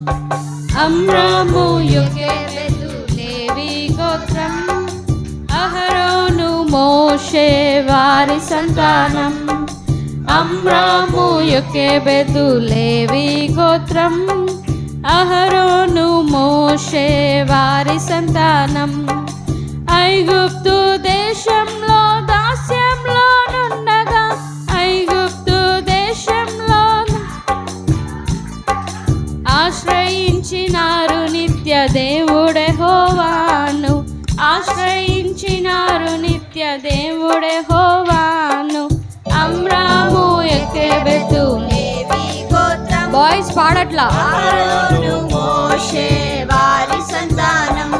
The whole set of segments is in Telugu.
అమ్రాము యోకెబెదు లేవి గోత్రం, అహరోను మోషే వారి సంతానం. అమ్రాము యోకెబెదు లేవి గోత్రం, అహరోను మోషే వారి సంతానం. ఐగుప్తు దేశంలో దాస్యంలో నుండగా, ఐగుప్తు దేశంలో ఆశ్రయించినారు నిత్య దేవుడే యెహోవాను, ఆశ్రయించినారు నిత్య దేవుడే యెహోవాను. అమ్రాము యోకెబెదు లేవి గోత్రం, బాయ్స్ పాడట్లా. అహరోను మోషే వారి సంతానం.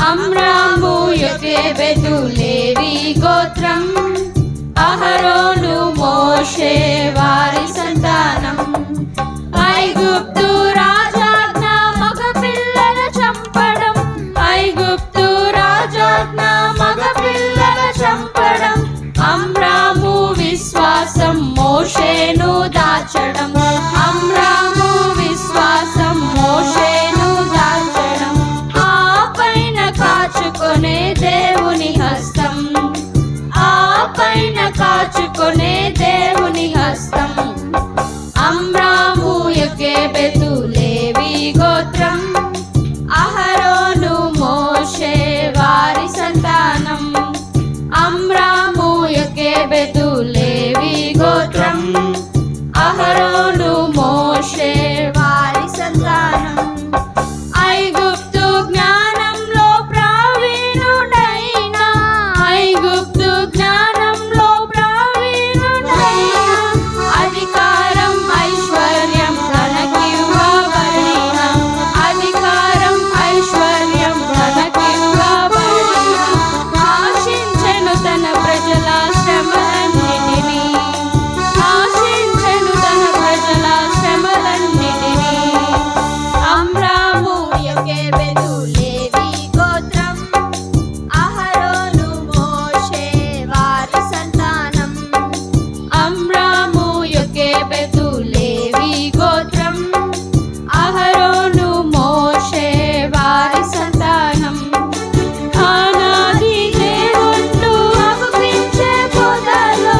అమ్రాము యోకెబెదు లేవి గోత్రం, అహరోను మోషే వారి సంతానం. ఐగుప్తు రాజాజ్ఞ మగ పిల్లల చంపడం, ఐగుప్తు రాజాజ్ఞ మగ పిల్లల చంపడం. అమ్రాము విశ్వాసం మోషేను దాచడం, అమ్రాము విశ్వాసం మోషేను దాచడం. ఆ పైన కాచుకొనే దేవుని హస్తం, ఆ పైన కాచుకొనే దేవుని హస్తం. అమ్రాము యోకెబెదు లేవి గోత్రం, అహరోను మోషే వారి సంతానం. అమ్రాము యోకెబెదు లేవి గోత్రం, అహరోను మోషే వారి సంతానం. ఐగుప్తు జ్ఞానంలో ప్రావీణుడైన, ఐగుప్తు జ్ఞానంలో ప్రావీణుడైన, అధికారం ఐశ్వర్యం తనకివ్వబడిన, అధికారం ఐశ్వర్యం తనకివ్వబడిన. ఆశించెను తన ప్రజల శ్రమలన్నిటినీ, ఆశించెను తన ప్రజల శ్రమలన్నిటినీ. అమ్రాము యోకెబెదు లేవి గోత్రం, అహరోను మోషే వారి సంతానం. అమ్రాము యోకెబెదు లేవి గోత్రం, అహరోను మోషే వారి సంతానం. ఆనాది దేవుళ్ళు అగుపించే పొదలో,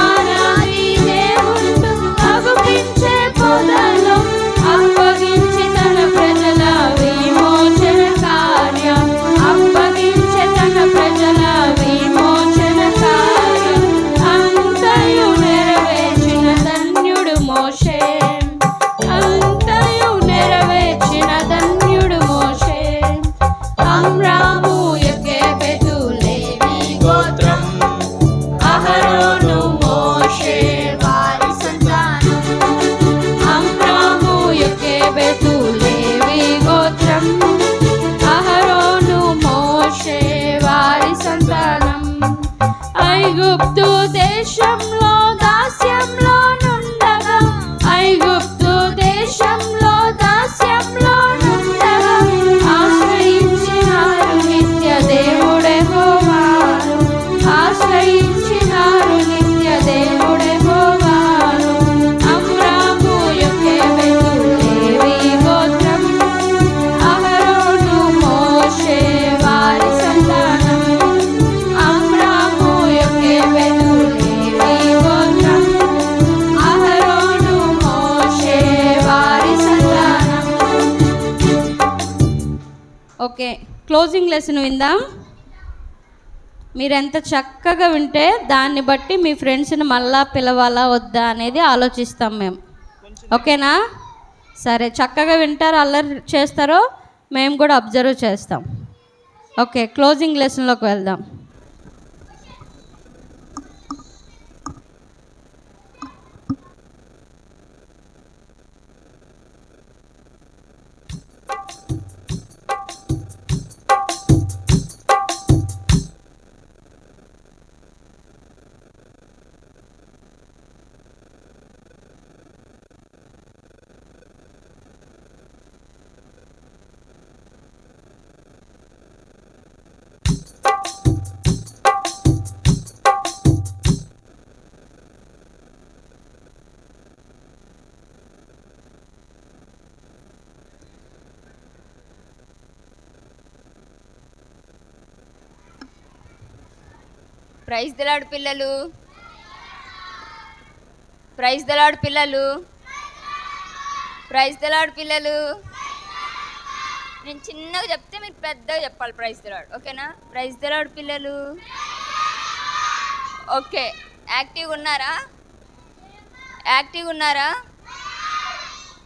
ఆనాది దేవుళ్ళు అగుపించే పొదలో, అప్పగించి తన ప్రజల విమోచన కార్యం, అప్పగించి తన ప్రజల విమోచన కార్యం. అంతయు నెరవేర్చిన ధన్యుడు మోషే, అంతయు నెరవేర్చిన ధన్యుడు మోషే. అమ్రాము యోకెబెదు లేవి గోత్రం, అహరోను మోషే వారి సంతానం. అమ్రాము యోకెబెదు లేవి గోత్రం, అహరోను మోషే వారి సంతానం. ఐగుప్తు దేశంలో దాస్యంలో నుండగా, ఐగుప్తు దేశంలో దాస్యంలో నుండగా, ఆశ్రయించినారు నిత్య దేవుడే యెహోవాను, ఆశ్రయించినారు నిత్య దేవుడే యెహోవాను. అమ్రాము యోకెబెదు లేవి గోత్రం, అహరోను మోషే వారి సంతానం. అమ్రాము యోకెబెదు లేవి గోత్రం, అహరోను మోషే వారి సంతానం. ఓకే, క్లోజింగ్ లెసన్ విందాం. మీరు ఎంత చక్కగా వింటే దాన్ని బట్టి మీ ఫ్రెండ్స్ని మళ్ళా పిలవాలా వద్దా అనేది ఆలోచిస్తాం మేము. ఓకేనా? సరే, చక్కగా వింటారో అల్లరి చేస్తారో మేము కూడా అబ్జర్వ్ చేస్తాం. ఓకే, క్లోజింగ్ లెసన్లోకి వెళ్దాం. ప్రైజ్ ది లార్డ్ పిల్లలు. ప్రైజ్ ది లార్డ్ పిల్లలు. ప్రైజ్ ది లార్డ్ పిల్లలు. నేను చిన్నగా చెప్తే మీరు పెద్దగా చెప్పాలి ప్రైజ్ ది లార్డ్. ఓకేనా? ప్రైజ్ ది లార్డ్ పిల్లలు. ఓకే, యాక్టివ్గా ఉన్నారా? యాక్టివ్గా ఉన్నారా?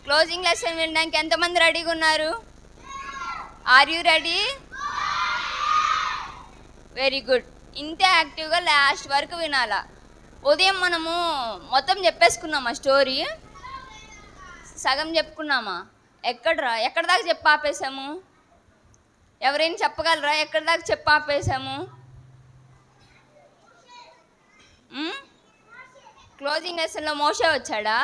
క్లోజింగ్ లెసన్ వినడానికి ఎంతమంది రెడీగా ఉన్నారు? Are you ready? Very good. ఇంతే యాక్టివ్గా లాస్ట్ వరకు వినాలా. ఉదయం మనము మొత్తం చెప్పేసుకున్నామా? స్టోరీ సగం చెప్పుకున్నామా? ఎక్కడ దాకా చెప్పి ఆపేసాము? ఎవరైనా చెప్పగలరా ఎక్కడ దాకా చెప్పి ఆపేసాము? క్లోజింగ్ లెసన్లో మోషే వచ్చాడా?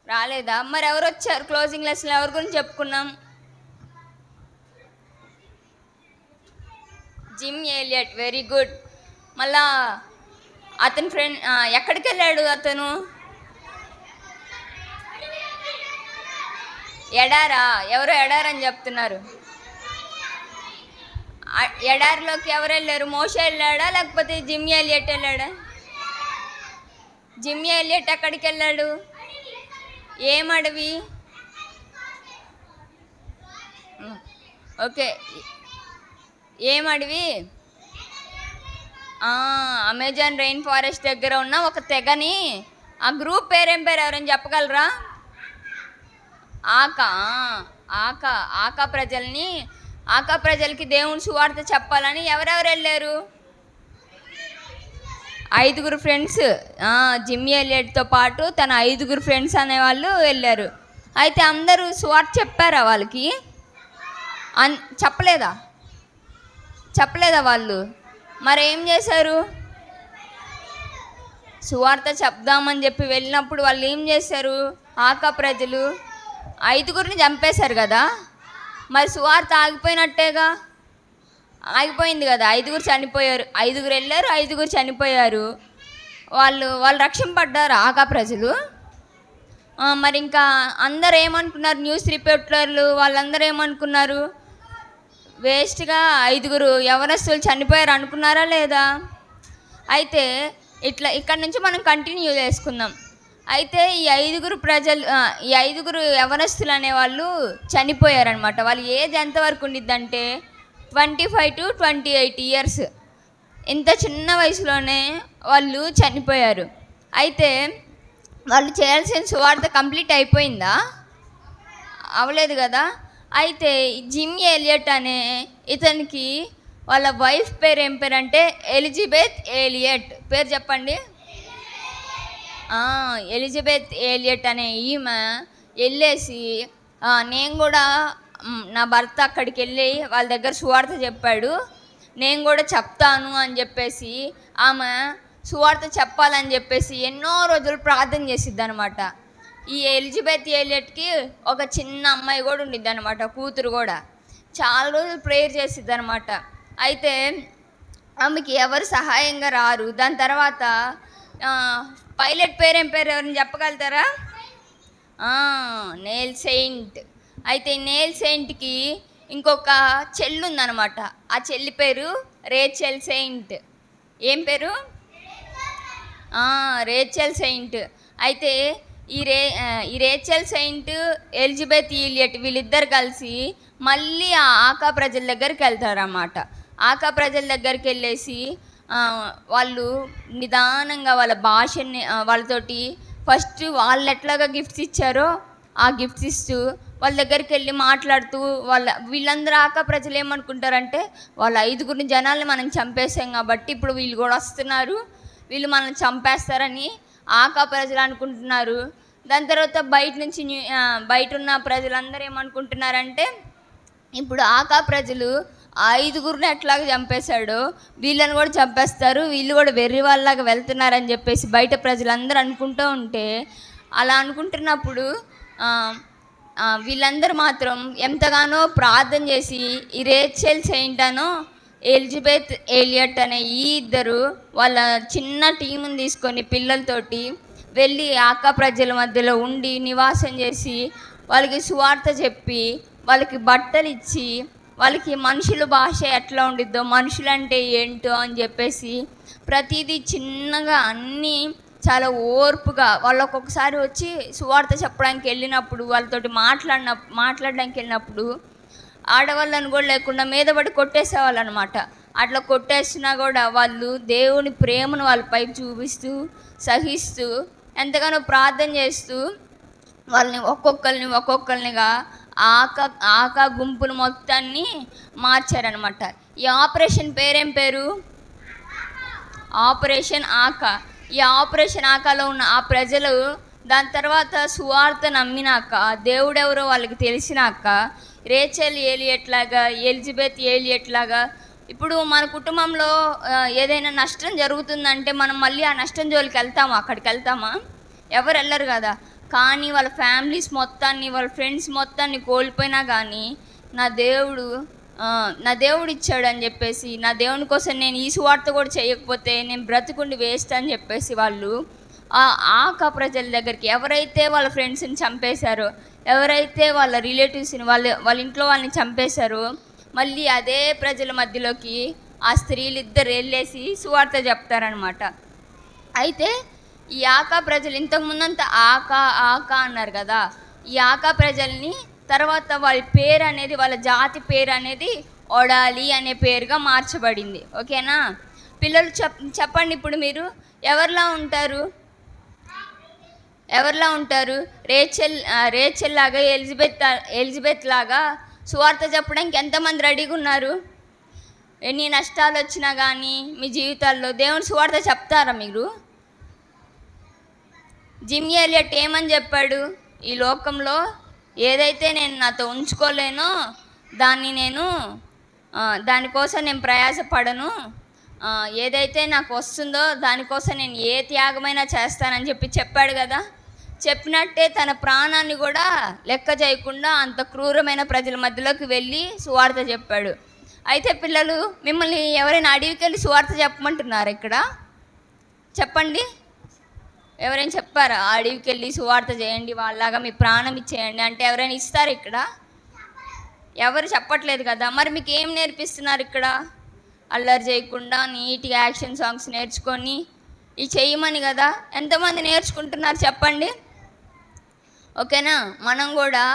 రాలేదా? మరి ఎవరు వచ్చారు క్లోజింగ్ లెసన్లో? ఎవరి గురించి చెప్పుకున్నాం? Gym Elliot. Very good. మళ్ళా అతని ఫ్రెండ్ ఎక్కడికి వెళ్ళాడు? అతను ఎడారా? ఎవరో ఎడారని చెప్తున్నారు. ఎడారిలోకి ఎవరు వెళ్ళారు? మోషే వెళ్ళాడా లేకపోతే జిమ్ ఎలియట్ వెళ్ళాడా? జిమ్ ఎలియట్ ఎక్కడికి వెళ్ళాడు? ఏం అడవి? ఓకే, ఏం అడవి? అమెజాన్ రెయిన్ ఫారెస్ట్ దగ్గర ఉన్న ఒక తెగని, ఆ గ్రూప్ పేరేం పేరు ఎవరైనా చెప్పగలరా? ఆకా ప్రజలకి దేవుని సువార్త చెప్పాలని ఎవరెవరు వెళ్ళారు? 5 ఫ్రెండ్స్. జిమ్ ఎలియట్తో పాటు తన 5 ఫ్రెండ్స్ అనేవాళ్ళు వెళ్ళారు. అయితే అందరూ సువార్త చెప్పారా వాళ్ళకి? చెప్పలేదా వాళ్ళు? మరి ఏం చేశారు? సువార్త చెప్దామని చెప్పి వెళ్ళినప్పుడు వాళ్ళు ఏం చేశారు? ఆకా ప్రజలు 5 చంపేశారు కదా. మరి సువార్త ఆగిపోయినట్టేగా. ఆగిపోయింది కదా. 5 చనిపోయారు. 5 వెళ్ళారు, 5 చనిపోయారు. వాళ్ళు రక్షింపడ్డారు ఆకా ప్రజలు. మరి ఇంకా అందరు ఏమనుకున్నారు? న్యూస్ రిపోర్టర్లు వాళ్ళందరూ ఏమనుకున్నారు? వేస్ట్గా 5 యవనస్తులు చనిపోయారు అనుకున్నారా లేదా? అయితే ఇక్కడ నుంచి మనం కంటిన్యూ చేసుకుందాం. అయితే ఈ 5 యవనస్తులు అనేవాళ్ళు చనిపోయారనమాట. వాళ్ళ ఏజ్ ఎంతవరకు ఉండిద్దంటే 25 to 28 years. ఇంత చిన్న వయసులోనే వాళ్ళు చనిపోయారు. అయితే వాళ్ళు చేయాల్సిన సువార్త కంప్లీట్ అయిపోయిందా? అవ్వలేదు కదా. అయితే జిమ్ ఎలియట్ అనే ఇతనికి వాళ్ళ వైఫ్ పేరు ఏం పేరు అంటే ఎలిజబెత్ ఎలియట్. పేరు చెప్పండి. ఎలిజబెత్ ఎలియట్ అనే ఈమె వెళ్ళేసి నేను కూడా నా భర్త అక్కడికి వెళ్ళి వాళ్ళ దగ్గర సువార్త చెప్పాడు, నేను కూడా చెప్తాను అని చెప్పేసి ఆమె సువార్త చెప్పాలని చెప్పేసి ఎన్నో రోజులు ప్రార్థన చేసిద్ది అనమాట. ఈ ఎలిజబెత్ ఎలియట్కి ఒక చిన్న అమ్మాయి కూడా ఉండిద్ది అనమాట, కూతురు కూడా. చాలా రోజులు ప్రేయర్ చేసిద్ది అనమాట. అయితే ఆమెకి ఎవరు సహాయంగా రారు. దాని తర్వాత పైలట్ పేరేం పేరు ఎవరిని చెప్పగలుగుతారా? Nail Saint. అయితే నెయిల్ సెయింట్కి ఇంకొక చెల్లి ఉందన్నమాట. ఆ చెల్లి పేరు రేచెల్ సెయింట్. ఏం పేరు? Rachel Saint. అయితే ఈ రేచెల్ సెయింట్, ఎలిజబెత్ ఎలియట్ వీళ్ళిద్దరు కలిసి మళ్ళీ ఆ ఆకా ప్రజల దగ్గరికి వెళ్తారన్నమాట. ఆకా ప్రజల దగ్గరికి వెళ్ళేసి వాళ్ళు నిదానంగా వాళ్ళ భాషని వాళ్ళతోటి ఫస్ట్ వాళ్ళు ఎట్లాగా గిఫ్ట్స్ ఇచ్చారో ఆ గిఫ్ట్స్ ఇస్తూ వాళ్ళ దగ్గరికి వెళ్ళి మాట్లాడుతూ వీళ్ళందరూ ఆకా ప్రజలు ఏమనుకుంటారంటే వాళ్ళ 5 జనాల్ని మనం చంపేసాం కాబట్టి ఇప్పుడు వీళ్ళు కూడా వస్తున్నారు, వీళ్ళు మనల్ని చంపేస్తారని ఆకా ప్రజలు అనుకుంటున్నారు. దాని తర్వాత బయట ఉన్న ప్రజలందరూ ఏమనుకుంటున్నారంటే ఇప్పుడు ఆకా ప్రజలు 5 ఎట్లాగా చంపేశాడో వీళ్ళని కూడా చంపేస్తారు, వీళ్ళు కూడా వెర్రి వాళ్ళలాగా వెళ్తున్నారని చెప్పేసి బయట ప్రజలందరూ అనుకుంటూ ఉంటే, అలా అనుకుంటున్నప్పుడు వీళ్ళందరూ మాత్రం ఎంతగానో ప్రార్థన చేసి ఈ రేచెల్ సెయింట్ అనో ఎలిజబెత్ ఎలియట్ అనే ఈ ఇద్దరు వాళ్ళ చిన్న టీముని తీసుకొని పిల్లలతోటి వెళ్ళి ఆకా ప్రజల మధ్యలో ఉండి నివాసం చేసి వాళ్ళకి సువార్త చెప్పి వాళ్ళకి బట్టలు ఇచ్చి వాళ్ళకి మనుషుల భాష ఎట్లా ఉండిద్దో, మనుషులంటే ఏంటో అని చెప్పేసి ప్రతిదీ చిన్నగా అన్నీ చాలా ఓర్పుగా వాళ్ళు ఒక్కొక్కసారి వచ్చి సువార్త చెప్పడానికి వెళ్ళినప్పుడు, వాళ్ళతోటి మాట్లాడడానికి వెళ్ళినప్పుడు ఆడవాళ్ళని కూడా లేకుండా మీద పడి కొట్టేసేవాళ్ళు అనమాట. అట్లా కొట్టేసినా కూడా వాళ్ళు దేవుని ప్రేమను వాళ్ళపై చూపిస్తూ, సహిస్తూ, ఎంతగానో ప్రార్థన చేస్తూ వాళ్ళని ఒక్కొక్కరినిగా ఆకా గుంపును మొత్తాన్ని మార్చారనమాట. ఈ ఆపరేషన్ పేరేం పేరు? ఆపరేషన్ ఆకా. ఈ ఆపరేషన్ ఆకాలో ఉన్న ఆ ప్రజలు దాని తర్వాత సువార్త నమ్మినాక, దేవుడెవరో వాళ్ళకి తెలిసినాక, రేచెల్ ఏలియట్ లాగా, ఎలిజబెత్ ఏలియట్ లాగా, ఇప్పుడు మన కుటుంబంలో ఏదైనా నష్టం జరుగుతుందంటే మనం మళ్ళీ ఆ నష్టం జోలికి వెళ్తామా? అక్కడికి వెళ్తామా? ఎవరు వెళ్ళరు కదా. కానీ వాళ్ళ ఫ్యామిలీస్ మొత్తాన్ని, వాళ్ళ ఫ్రెండ్స్ మొత్తాన్ని కోల్పోయినా కానీ నా దేవుడు ఇచ్చాడు అని చెప్పేసి, నా దేవుని కోసం నేను ఈ సువార్త కూడా చేయకపోతే నేను బ్రతుకుండి వేస్ట్ అని చెప్పేసి వాళ్ళు ఆకా ప్రజల దగ్గరికి, ఎవరైతే వాళ్ళ ఫ్రెండ్స్ని చంపేశారో, ఎవరైతే వాళ్ళ రిలేటివ్స్ని వాళ్ళ ఇంట్లో వాళ్ళని చంపేశారో, మళ్ళీ అదే ప్రజల మధ్యలోకి ఆ స్త్రీలు ఇద్దరు వెళ్ళేసి సువార్త చెప్తారనమాట. అయితే ఈ ఆకా ప్రజలు ఇంతకుముందంతా ఆకా అన్నారు కదా, ఈ ఆకా ప్రజల్ని తర్వాత వాళ్ళ పేరు అనేది, వాళ్ళ జాతి పేరు అనేది ఒడాలి అనే పేరుగా మార్చబడింది. ఓకేనా పిల్లలు? చెప్పండి ఇప్పుడు మీరు ఎవరిలా ఉంటారు? రేచెల్ లాగా, ఎలిజబెత్ లాగా సువార్త చెప్పడానికి ఎంతమంది రెడీగా ఉన్నారు? ఎన్ని నష్టాలు వచ్చినా కానీ మీ జీవితాల్లో దేవుని సువార్త చెప్తారా మీరు? జిమ్ ఎలియట్ ఏమని చెప్పాడు? ఈ లోకంలో ఏదైతే నేను నాతో ఉంచుకోలేనో దానికోసం నేను ప్రయాసపడను, ఏదైతే నాకు వస్తుందో దానికోసం నేను ఏ త్యాగమైనా చేస్తానని చెప్పాడు కదా. చెప్పినట్టే తన ప్రాణాన్ని కూడా లెక్క చేయకుండా అంత క్రూరమైన ప్రజల మధ్యలోకి వెళ్ళి సువార్త చెప్పాడు. అయితే పిల్లలు, మిమ్మల్ని ఎవరైనా అడవికి వెళ్ళి సువార్త చెప్పమంటున్నారు ఇక్కడ? చెప్పండి, ఎవరైనా చెప్పారా? అడవికి వెళ్ళి సువార్త చేయండి, వాళ్ళలాగా మీ ప్రాణం ఇచ్చేయండి అంటే ఎవరైనా ఇస్తారు ఇక్కడ? ఎవరు చెప్పట్లేదు కదా. మరి మీకు ఏం నేర్పిస్తున్నారు ఇక్కడ? అల్లరి చేయకుండా నీట్గా యాక్షన్ సాంగ్స్ నేర్చుకొని ఇవి చేయమని కదా. ఎంతమంది నేర్చుకుంటున్నారు చెప్పండి? ఓకేనా? మనం కూడా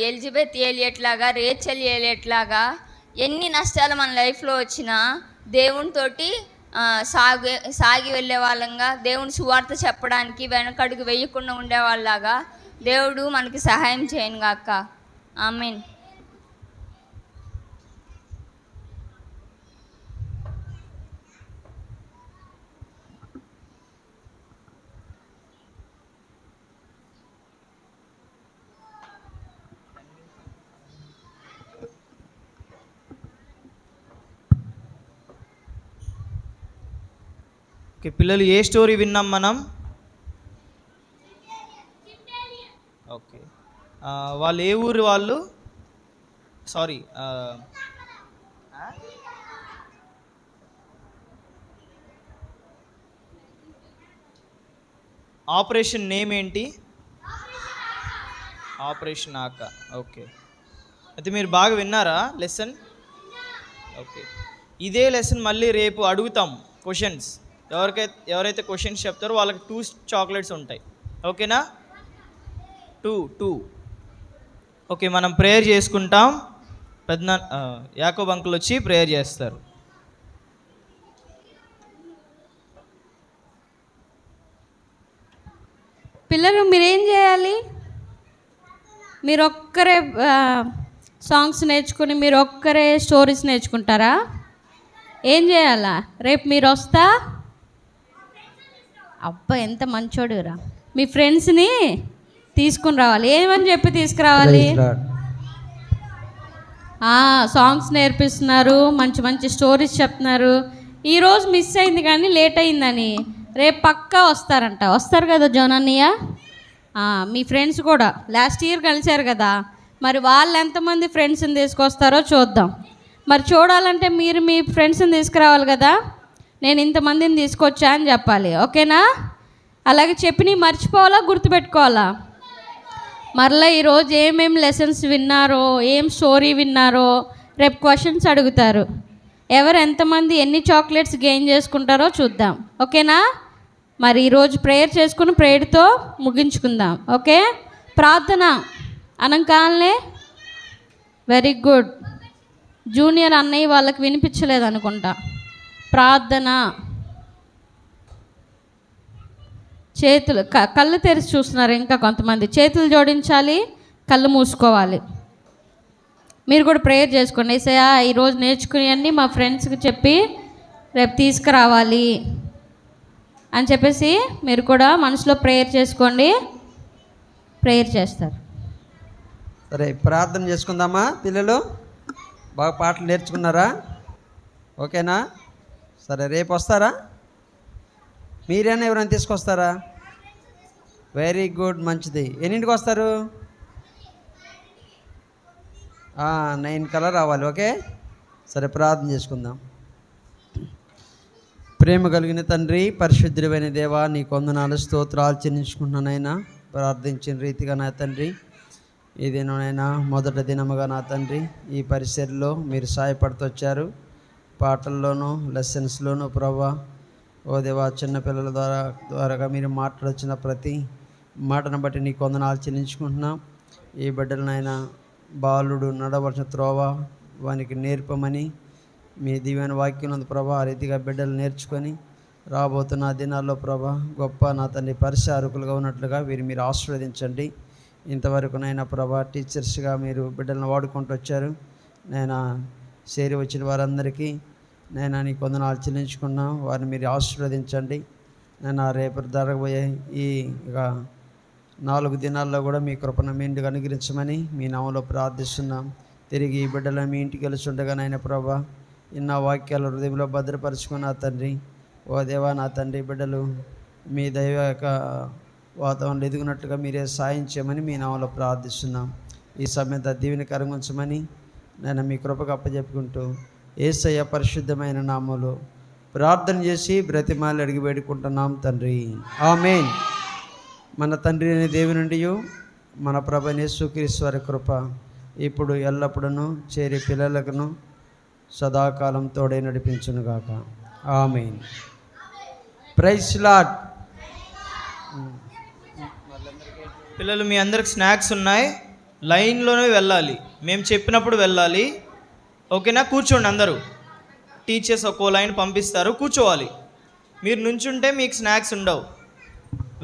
ఎలిజబెత్ ఏలియట్ లాగా, రేచెల్ ఏలియట్ లాగా ఎన్ని నష్టాలు మన లైఫ్లో వచ్చినా దేవునితోటి సాగి వెళ్ళే వాళ్ళంగా, దేవుని సువార్త చెప్పడానికి వెనకడుగు వేయకుండా ఉండేవాళ్ళలాగా దేవుడు మనకి సహాయం చేయను గాక. ఆమేన్. పిల్లలు, ఏ స్టోరీ విన్నాం మనం? ఓకే, వాళ్ళు ఏ ఊరు వాళ్ళు? సారీ, ఆపరేషన్ నేమ్ ఏంటి? ఆపరేషన్ ఆకా. ఓకే, అయితే మీరు బాగా విన్నారా లెసన్? ఓకే, ఇదే లెసన్ మళ్ళీ రేపు అడుగుతాం క్వశ్చన్స్. ఎవరైతే క్వశ్చన్స్ చెప్తారో వాళ్ళకి 2 చాక్లెట్స్ ఉంటాయి. ఓకేనా? 2. ఓకే, మనం ప్రేయర్ చేసుకుంటాం. యాకోబ్ అంకుల్ వచ్చి ప్రేయర్ చేస్తారు. పిల్లలు, మీరేం చేయాలి? మీరు ఒక్కరే సాంగ్స్ నేర్చుకుని మీరు ఒక్కరే స్టోరీస్ నేర్చుకుంటారా? ఏం చేయాలా? రేపు మీరు వస్తా? అబ్బా, ఎంత మంచోడురా. మీ ఫ్రెండ్స్ని తీసుకుని రావాలి. ఏమని చెప్పి తీసుకురావాలి? సాంగ్స్ నేర్పిస్తున్నారు, మంచి మంచి స్టోరీస్ చెప్తున్నారు. ఈరోజు మిస్ అయింది కానీ లేట్ అయిందని రేపు పక్కా వస్తారంట. వస్తారు కదా జోనన్నయ్య? మీ ఫ్రెండ్స్ కూడా లాస్ట్ ఇయర్ కలిశారు కదా, మరి వాళ్ళు ఎంతమంది ఫ్రెండ్స్ని తీసుకొస్తారో చూద్దాం. మరి చూడాలంటే మీరు మీ ఫ్రెండ్స్ని తీసుకురావాలి కదా. నేను ఇంతమందిని తీసుకొచ్చా అని చెప్పాలి. ఓకేనా? అలాగే చెప్పి మర్చిపోవాలా, గుర్తుపెట్టుకోవాలా? మరలా ఈరోజు ఏమేమి లెసన్స్ విన్నారో, ఏం స్టోరీ విన్నారో, రేపు క్వశ్చన్స్ అడుగుతారు. ఎవరు ఎంతమంది ఎన్ని చాక్లెట్స్ గెయిన్ చేసుకుంటారో చూద్దాం. ఓకేనా? మరి ఈరోజు ప్రేయర్ చేసుకుని ప్రేయర్తో ముగించుకుందాం. ఓకే, ప్రార్థన అనంకాలనే. Very good. జూనియర్ అన్నయ్య వాళ్ళకి వినిపించలేదు అనుకుంటా. ప్రార్థన. చేతులు కళ్ళు తెరిచి చూస్తున్నారు. ఇంకా కొంతమంది చేతులు జోడించాలి, కళ్ళు మూసుకోవాలి. మీరు కూడా ప్రేయర్ చేసుకోండి. ఏసయ్యా, ఈరోజు నేర్చుకునేవన్నీ మా ఫ్రెండ్స్కి చెప్పి రేపు తీసుకురావాలి అని చెప్పేసి మీరు కూడా మనసులో ప్రేయర్ చేసుకోండి. ప్రేయర్ చేస్తారు. సరే, ప్రార్థన చేసుకుందామా? పిల్లలు బాగా పాటలు నేర్చుకున్నారా? ఓకేనా? సరే, రేపు వస్తారా? మీరైనా ఎవరైనా తీసుకొస్తారా? వెరీ గుడ్, మంచిది. ఎన్నింటికి వస్తారు? 9 కల్లా రావాలి. ఓకే, సరే, ప్రార్థన చేసుకుందాం. ప్రేమ కలిగిన తండ్రి, పరిశుద్ధుడైన దేవా, నీ వందనాలు స్తోత్రాలు చెల్లించుకుంటున్నానైనా. ప్రార్థించిన రీతిగా నా తండ్రి, ఈ దినమైనా మొదటి దినముగా నా తండ్రి ఈ పరిసరలో మీరు సహాయపడుతూ వచ్చారు. పాటల్లోనూ లెసన్స్లోనూ ప్రభా, ఓ దేవా, చిన్నపిల్లల ద్వారాగా మీరు మాట్లాడొచ్చిన ప్రతి మాటను బట్టి నీ వందనాలు చెల్లించుకుంటున్నాం. ఈ బిడ్డలనైనా బాలుడు నడవలసిన త్రోవ వానికి నేర్పమని మీ దివ్యమైన వాక్యం ఉంది ప్రభా. ఆ రీతిగా బిడ్డలు నేర్చుకొని రాబోతున్న దినాల్లో ప్రభా గొప్ప నా తండ్రి పరిచారకులుగా ఉన్నట్లుగా మీరు ఆశీర్వదించండి. ఇంతవరకునైనా ప్రభా టీచర్స్గా మీరు బిడ్డలను వాడుకుంటూ వచ్చారు. నేను చేరి వచ్చిన వారందరికీ నేను నీకు వందనాలు చెల్లించుకున్నా. వారిని మీరు ఆశీర్వదించండి. నేను రేపు జరగబోయే ఈ 4 దినాల్లో కూడా మీ కృపను మెండుగా అనుగ్రహించమని మీ నామంలో ప్రార్థిస్తున్నాం. తిరిగి ఈ బిడ్డలను మీ ఇంటికి వెళ్ళి ఉండగానైనా ప్రభా ఇన్న వాక్యాలు హృదయంలో భద్రపరుచుకున్న తండ్రి, ఓ దేవా నా తండ్రి, బిడ్డలు మీ దైవ యొక్క వాతావరణంలో ఎదుగునట్టుగా మీరే సాయం చేయమని మీ నామంలో ప్రార్థిస్తున్నాం. ఈ సమయంలో దీవెనకరంగా ఉంచమని నేను మీ కృపకు అప్పచెప్పుకుంటూ యేసయ్య పరిశుద్ధమైన నామములో ప్రార్థన చేసి బ్రతిమాలి అడిగి వేడుకుంటున్నాం తండ్రి, ఆమేన్. మన తండ్రి అనే దేవుని నుండి మన ప్రభువైన యేసుక్రీస్తు వారి కృప ఇప్పుడు ఎల్లప్పుడూ చేరి పిల్లలకును సదాకాలం తోడై నడిపించునుగాక, ఆమేన్. Praise lord. పిల్లలు, మీ అందరికి స్నాక్స్ ఉన్నాయి. లైన్లోనే వెళ్ళాలి, మేము చెప్పినప్పుడు వెళ్ళాలి. ఓకేనా? కూర్చోండి అందరూ. టీచర్స్ ఒక్కో లైన్ పంపిస్తారు, కూర్చోవాలి. మీరు నుంచుంటే మీకు స్నాక్స్ ఉండవు.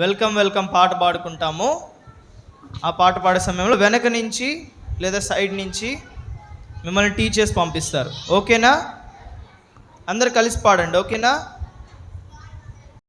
వెల్కమ్ వెల్కమ్ పాట పాడుకుంటాము. ఆ పాట పాడే సమయంలో వెనక నుంచి లేదా సైడ్ నుంచి మిమ్మల్ని టీచర్స్ పంపిస్తారు. ఓకేనా? అందరు కలిసి పాడండి. ఓకేనా?